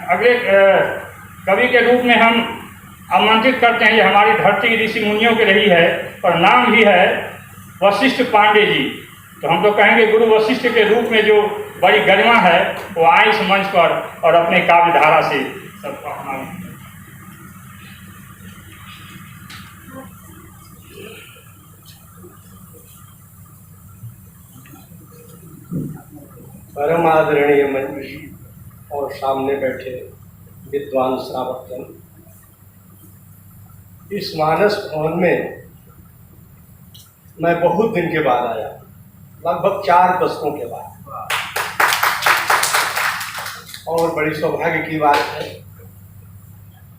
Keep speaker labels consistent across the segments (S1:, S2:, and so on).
S1: अगले कवि के रूप में हम आमंत्रित करते हैं। ये हमारी धरती ऋषि मुनियों की रही है और नाम भी है वशिष्ठ पांडे जी। तो हम तो कहेंगे गुरु वशिष्ठ के रूप में जो बड़ी गरिमा है वो आए इस मंच पर और अपने काव्य धारा से सबको हमारे
S2: परम आदरणीय मंच और सामने बैठे विद्वान श्रावकजन, इस मानस भवन में मैं बहुत दिन के बाद आया, लगभग 4 दशकों के बाद, और बड़ी सौभाग्य की बात है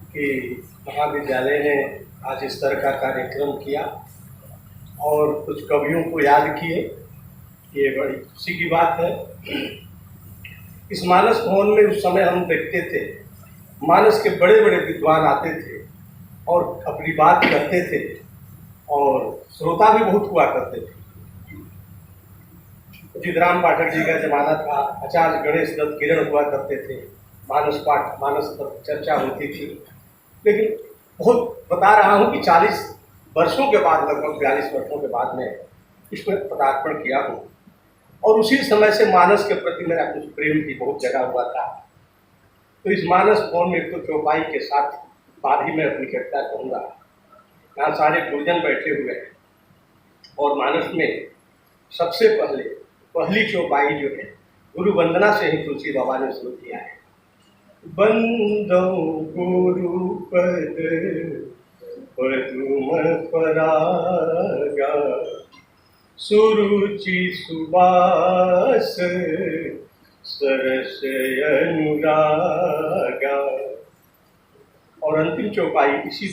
S2: कि महाविद्यालय ने आज इस तरह का कार्यक्रम किया और कुछ कवियों को याद किए। ये बड़ी खुशी की बात है। इस मानस भवन में उस समय हम देखते थे, मानस के बड़े बड़े विद्वान आते थे और अपनी बात करते थे और श्रोता भी बहुत हुआ करते थे। जितराम पाठक जी का जमाना था, आचार्य गणेश दत्त किरण हुआ करते थे, मानस पर चर्चा होती थी। लेकिन बहुत बता रहा हूँ कि 40 वर्षों के बाद, लगभग 42 वर्षों के बाद में इसमें पदार्पण किया हूँ और उसी समय से मानस के प्रति मेरा कुछ प्रेम भी बहुत जगा हुआ था। तो इस मानस भवन में तो चौपाई के साथ बाद ही मैं अपनी कविता कहूँगा। यहाँ सारे गुरुजन बैठे हुए हैं और मानस में सबसे पहली चौपाई जो है गुरु वंदना से ही तुलसी बाबा ने शुरू किया है। बंदो गुरु पद पदुम परागा, सुरुचि सुबास सरस अनुरागा। और अंतिम चौपाई इसी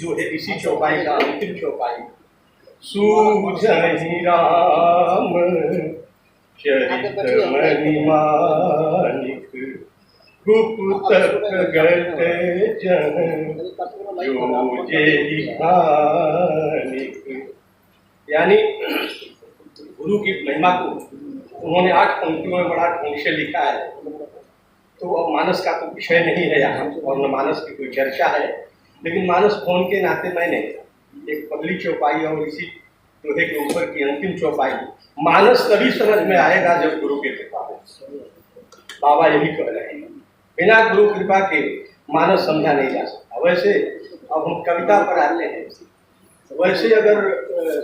S2: चौपाई का अंतिम चौपाई, सूझहि राम चरित मणिमानिक, गुप्तक गत जन जो जेहि हानिक। यानी गुरु की महिमा को उन्होंने 8 पंक्तियों में बड़ा ढंग से लिखा है। तो अब मानस का तो विषय नहीं है यहाँ और न मानस की कोई चर्चा है, लेकिन मानस भवन के नाते मैंने एक पहली चौपाई और इसी दोहे के ऊपर की अंतिम चौपाई, मानस तभी समझ में आएगा जब गुरु की कृपा हो। बाबा यही कह रहे हैं, बिना गुरु कृपा के मानस समझा नहीं जा सकता। वैसे अब हम कविता पर आते हैं। वैसे अगर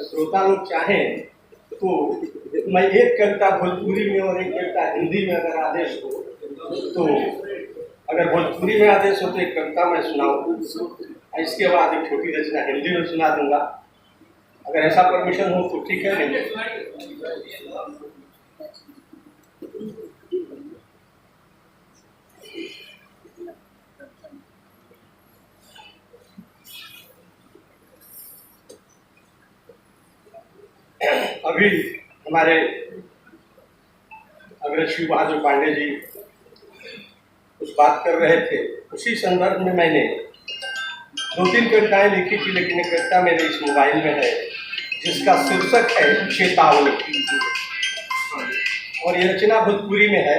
S2: श्रोता लोग चाहें तो मैं एक कविता भोजपुरी में और एक कविता हिंदी में अगर आदेश हो, तो अगर भोजपुरी में आदेश हो तो एक कविता मैं सुनाऊँ, इसके बाद एक छोटी रचना हिंदी में सुना दूंगा। अगर ऐसा परमिशन हो तो ठीक है। नहीं अभी हमारे अग्रश्री बहादुर पांडे जी कुछ बात कर रहे थे, उसी संदर्भ में मैंने 2-3 कविताएं लिखी थी, लेकिन एक कविता मेरे इस मोबाइल में है जिसका शीर्षक है चेतावनी, और ये रचना भोजपुरी में है।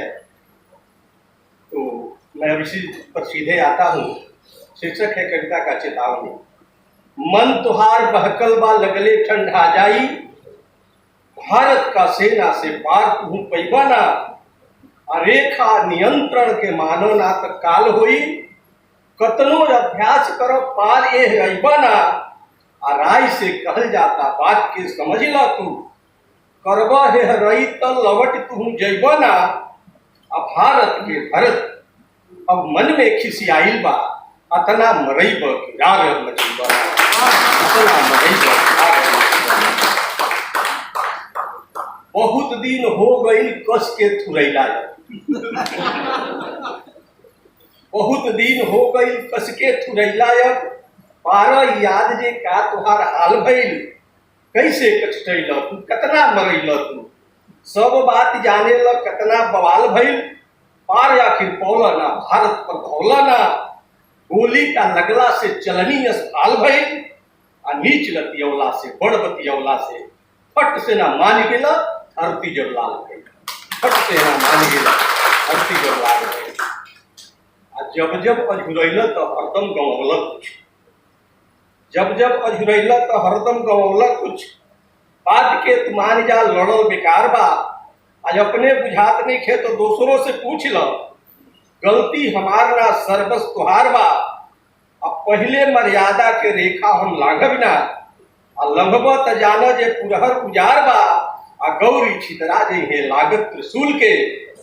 S2: तो मैं अब इसी पर सीधे आता हूँ। शीर्षक है कविता का चेतावनी। मन तुहार बहकल बा लगले ठंडा जाई, भारत का सेना से पार तू पैबा ना, रेखा नियंत्रण के मानो ना तत्काल होई, कतनो अभ्यास करो पार ये अइबा ना, राय से कहल जाता बात के समझ ला तू, करबा है रई त लवट तू जइबा ना, भारत के भरत अब मन में खिसियाइल बा, अतना मरई बा कि राग मचइबा ना, अतना मरई बा कि राग मचइबा ना। बहुत दिन हो गई कस के थुरैला, बहुत दिन हो गई कस के थुरैला, पारा याद जे का तुहार हाल भइल, कैसे कचटैल तू कतना मरैल तू, सब बात जाने ल कतना बवाल भइल, पार आखिर पौला ना भारत पर धौला ना, गोली का लगला से चलनी अस्पताल भइल, नीच लतियौला से बड़ बतियौला से फट से ना मान गेला धरती जब लाल गई, फट से ना मान गेला धरती जब लाल गई। जब जब अझुरैल तो हरदम गंवौला कुछ, जब जब अझुरैल तो हरदम गंवौला कुछ, बात के तुमान जा लड़ल बेकार बा, आज अपने बुझात नहीं खे तो दूसरों से पूछ लो, गलती हमार ना सर्वस तुहार बा, अब पहले मर्यादा के रेखा हम लांघब ना, आ लंघब त जान जे पुरहर उजार बा, आ गौरी छितरा जे है लागत त्रिशूल के,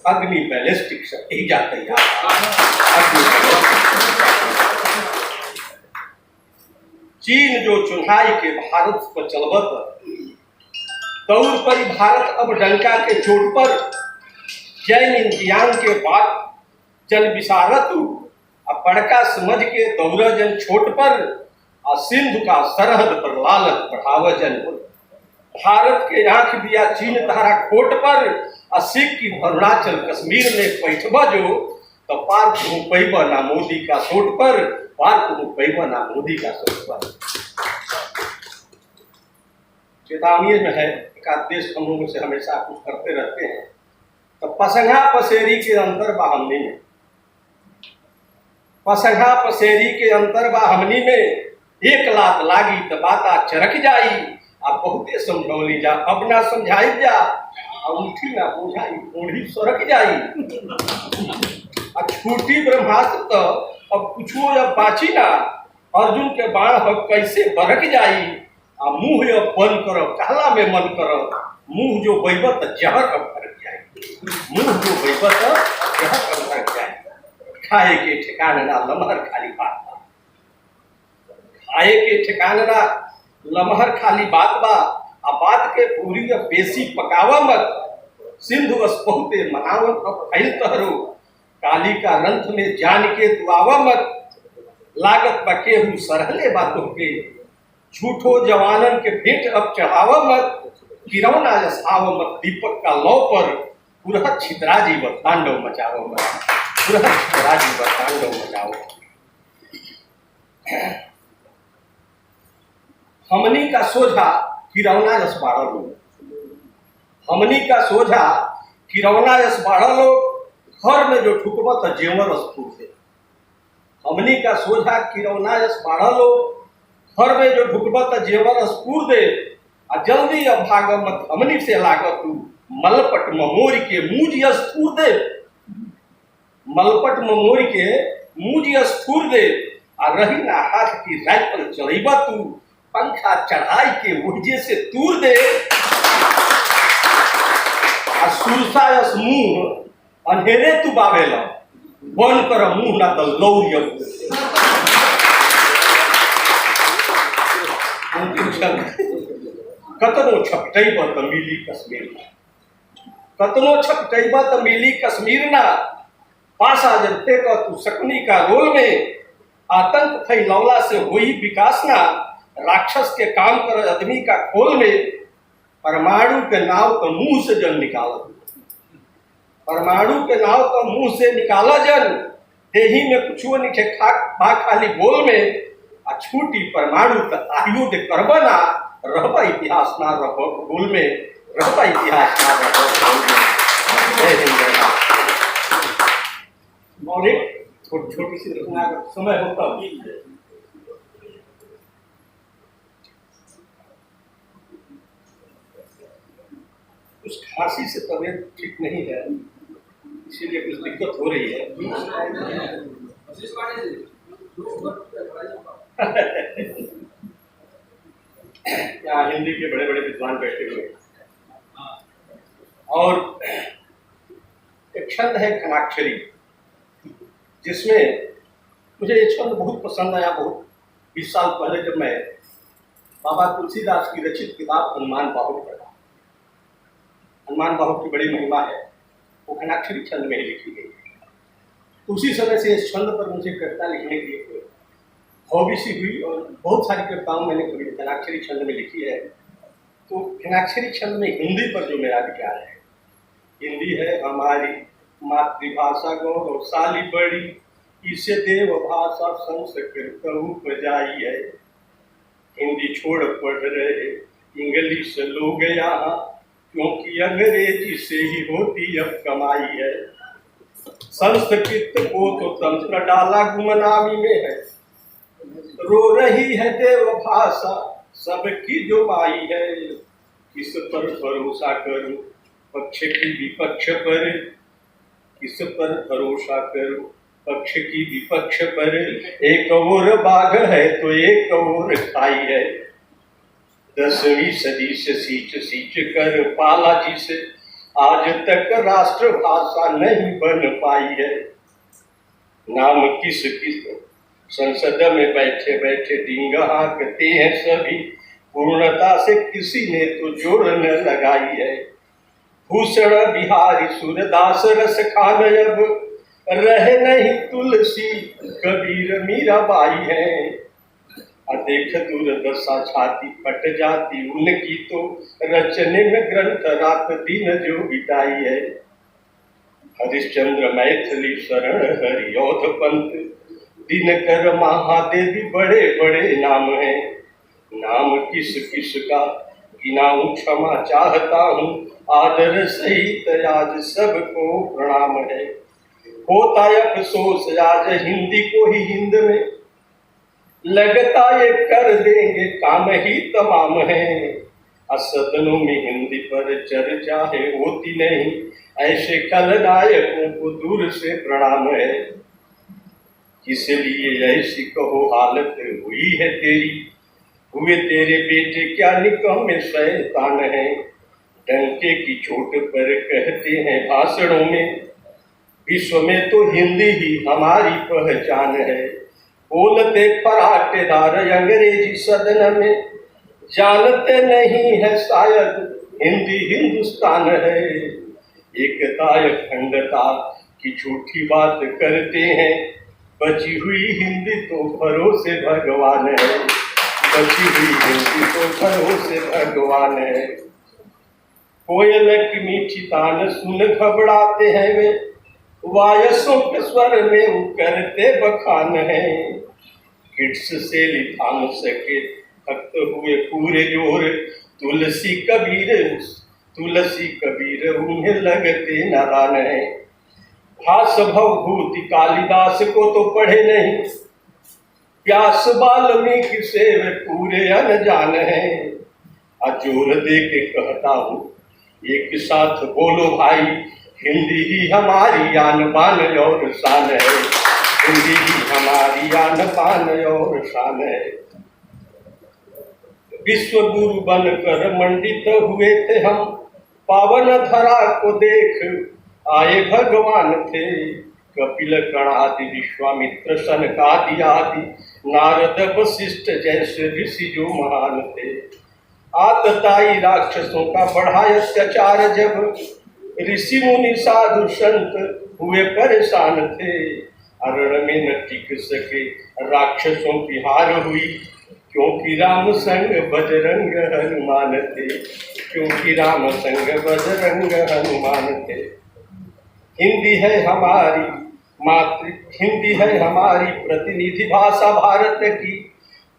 S2: अग्नि बैलिस्टिक शक्ति जाते चीन जो चुनाई के भारत पर चलबत, दौड़ पर भारत अब डंका के चोट पर, जैन इंदियान के बाद जन विसारत, अब बड़का समझ के दौड़ जन छोट पर, और सिंधु का सरहद पर लालच बढ़ाव जन, भारत के आंख दिया चीन तारा खोट पर, और सिख की अरुणाचल कश्मीर में बैठबा जो, तो पार तुम पैबा ना मोदी का सोट पर, पार तुम पैबा ना मोदी का सोट पर। चेतावनी में है, एक देश हम लोगों से हमेशा कुछ करते रहते हैं, तो पसंगा पसेरी के अंतर बा हमनी में, पसंगा पसेरी के अंतर बा हमनी में, एक लात लागी तो बाता चरक जाई, आप बहुते समझौली जा अब ना समझाई जा, और उठी ना बोझाई ओढ़ी सरक जाई, आ छूटी ब्रह्मास्त्र तो अब कुछो जब बाची ना, अर्जुन के बाण अब कैसे बरक जाई, आ मुंह अब बंद करो काला में मन करो, मुंह जो बैबत जहर अब फरक जाए, मुंह जो बैबत जहर अब फरक जाए, खाए के ठिकाने ना लमहर खाली बात बा, खाए के ठिकाने ना लमहर खाली बात बा, आ बात के पूरी बेसी पकावा मत, सिंधु बस बहुते मनावन अब फैल तहरो, काली का रंथ में जान के दुआवा मत, लागत बके हूँ सरहले बातों के, झूठो जवानन के भेंट अब चढ़ावा मत, किरौना जसाव मत दीपक का लौ पर, पुरह छितरा जी व तांडव मचाओ मत, पुरह छितरा जी व तांडव मचाओ। हमनी का सोझा किरौना जस बाढ़, हमनी का सोझा किरौना जस बाढ़, घर में जो ठुकबत जेवर स्फूट से, हमनी का सोझा किरौना जस बाढ़, घर में जो ढुकबत जेवर स्फूर दे, आ जल्दी अब भाग मत हमनी से लागत तू, मलपट ममोर के मूज स्फूर दे, मलपट ममोर के मूज स्फूर दे, आ रही ना हाथ की राइफल चढ़ेबा तू, पंखा चढ़ाई के उर्जे से तूर दे, आ सुरसा यस मुंह अंधेरे तू बावेला, बन कर मुंह ना तो लौरिया कतनो छपटैबा त मिली कश्मीर ना, कतनो छपटैबा त मिली कश्मीर ना, पासा जनते का तू सकनी का रोल में, आतंक फैलौला से हुई विकास ना, राक्षस के काम कर आदमी का खोल में, परमाणु के नाव तो मुंह से जल निकाला, परमाणु के नाव तो मुंह से निकाला जल, देही में कुछ नहीं खा खाली बोल में, आ छूटी परमाणु तक आयुध करबा ना, रहबा इतिहास ना रहो भूल में, रहबा इतिहास ना रहो भूल में। जय हिंद। और एक छोटी सी रचना अगर समय होता, उस खांसी से तबीयत ठीक नहीं है, इसीलिए कुछ दिक्कत हो रही है। यहाँ हिंदी के बड़े बड़े विद्वान बैठे हुए, और एक छंद है खनाक्षरी, जिसमें मुझे ये छंद बहुत पसंद आया। बहुत 20 साल पहले जब मैं बाबा तुलसीदास की रचित किताब हनुमान बाहुक पढ़ा, हनुमान बाहुक की बड़ी महिमा है, वो खनाक्षरी छंद में ही लिखी गई है। तो उसी समय से इस छंद पर मुझे कविता लिखने के लिए हॉबी सी हुई, और बहुत सारी कविताओं मैंने कभी खनाक्षरी छंद में लिखी है। तो खनाक्षरी छंद में हिंदी पर जो मेरा विचार है, हिंदी है हमारी मातृभाषा गौरवशाली बड़ी, इसे देव भाषा संस्कृत उपजाई है, हिंदी छोड़ पढ़ रहे इंग्लिश लोग यहाँ, क्योंकि अंग्रेजी से ही होती अब कमाई है। संस्कृत को तो तंत्र डाला गुमनामी में है। रो रही है देव भाषा सबकी जो माई है। किस पर भरोसा करूं पक्ष की विपक्ष पर, किस पर भरोसा करूं पक्ष की विपक्ष पर। एक और बाघ है तो एक और खाई है। 10वीं सदी से सींच सींच कर पाला जिसे आज तक राष्ट्रभाषा नहीं बन पाई है। नाम किस किस संसद में बैठे बैठे डींगा हाँकते हैं सभी, पूर्णता से किसी ने तो जोड़ न लगाई है। भूषण बिहारी सूरदास रस खान अब रहे नहीं तुलसी कबीर मीराबाई है। देख दुर्दशा छाती फट जाती उनकी तो रचने में ग्रंथ रात दिन जो बिताई है। हरिश्चंद्र मैथिली शरण हरियोध पंत दिनकर महादेवी बड़े बड़े नाम हैं। नाम किस किस का गिनाऊं क्षमा चाहता हूँ, आदर सहित आज सबको प्रणाम है। होता अफसोस आज हिंदी को ही हिंद में, लगता ये कर देंगे काम ही तमाम है। सदनों में हिंदी पर चर्चा है होती नहीं, ऐसे खलनायकों को दूर से प्रणाम है। इसलिए ऐसी कहो हालत हुई है तेरी, हुए तेरे बेटे क्या निकम्मे शैतान है। डंके की चोट पर कहते हैं भाषणों में, विश्व में तो हिंदी ही हमारी पहचान है। बोलते फराटेदार अंग्रेजी सदन में, जानते नहीं है शायद हिंदी हिंदुस्तान है। एकता अखंडता की झूठी बात करते हैं, बची हुई हिंदी तो भरोसे भगवान है। बची हुई हिंदी तो भरोसे भगवान है। कोयल की मीठी तान सुन घबराते हैं वे, वायसों के स्वर में वो करते बखान है। किड्स से लिथान सके भक्त हुए पूरे जोर, तुलसी कबीर उन्हें लगते नादान है। भास भवभूति कालिदास को तो पढ़े नहीं, व्यास वाल्मीकि से वे पूरे अनजान है। जोर दे के कहता हूँ एक साथ बोलो भाई, हिंदी ही हमारी आन बान और शान है। हिंदी ही हमारी आन बान और शान है। विश्व गुरु बनकर मंडित हुए थे हम, पावन धरा को देख आए भगवान थे। कपिल कणादि विश्वामित्र सनकादि आदि, नारद वशिष्ठ जैसे ऋषि जो महान थे। आतताई राक्षसों का बढ़ा अत्याचार जब, ऋषि मुनि साधु संत हुए परेशान थे। अरण में न टिक सके राक्षसों की हार हुई, क्योंकि राम संग बजरंग हनुमान थे। क्योंकि राम संग बजरंग हनुमान थे। हिंदी है हमारी हिंदी है हमारी प्रतिनिधि भाषा भारत की,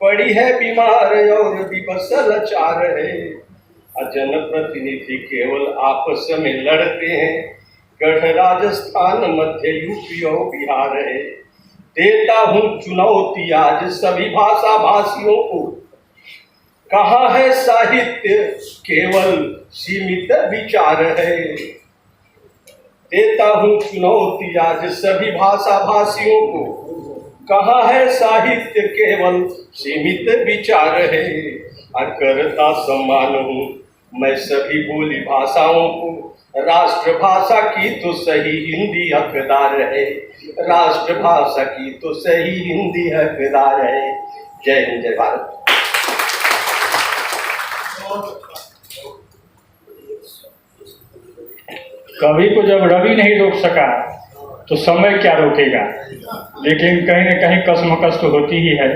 S2: पड़ी है बीमार और विवश लाचार है। जन प्रतिनिधि केवल आपस में लड़ते हैं, गढ़ राजस्थान मध्य यूपी और बिहार है। देता हूँ चुनौती आज सभी भाषा भाषियों को, कहाँ है साहित्य केवल सीमित विचार है। देता हूँ चुनौती आज सभी भाषा भाषियों को, कहाँ है साहित्य केवल सीमित विचार है। करता सम्मान हूँ मैं सभी बोली भाषाओं को, राष्ट्रभाषा की तो सही हिंदी हकदार है। राष्ट्रभाषा की तो सही हिंदी हकदार है। जय हिंद जय भारत।
S1: कवि को जब रवि नहीं रोक सका तो समय क्या रोकेगा। लेकिन कहीं न कहीं कसमकस तो होती ही है।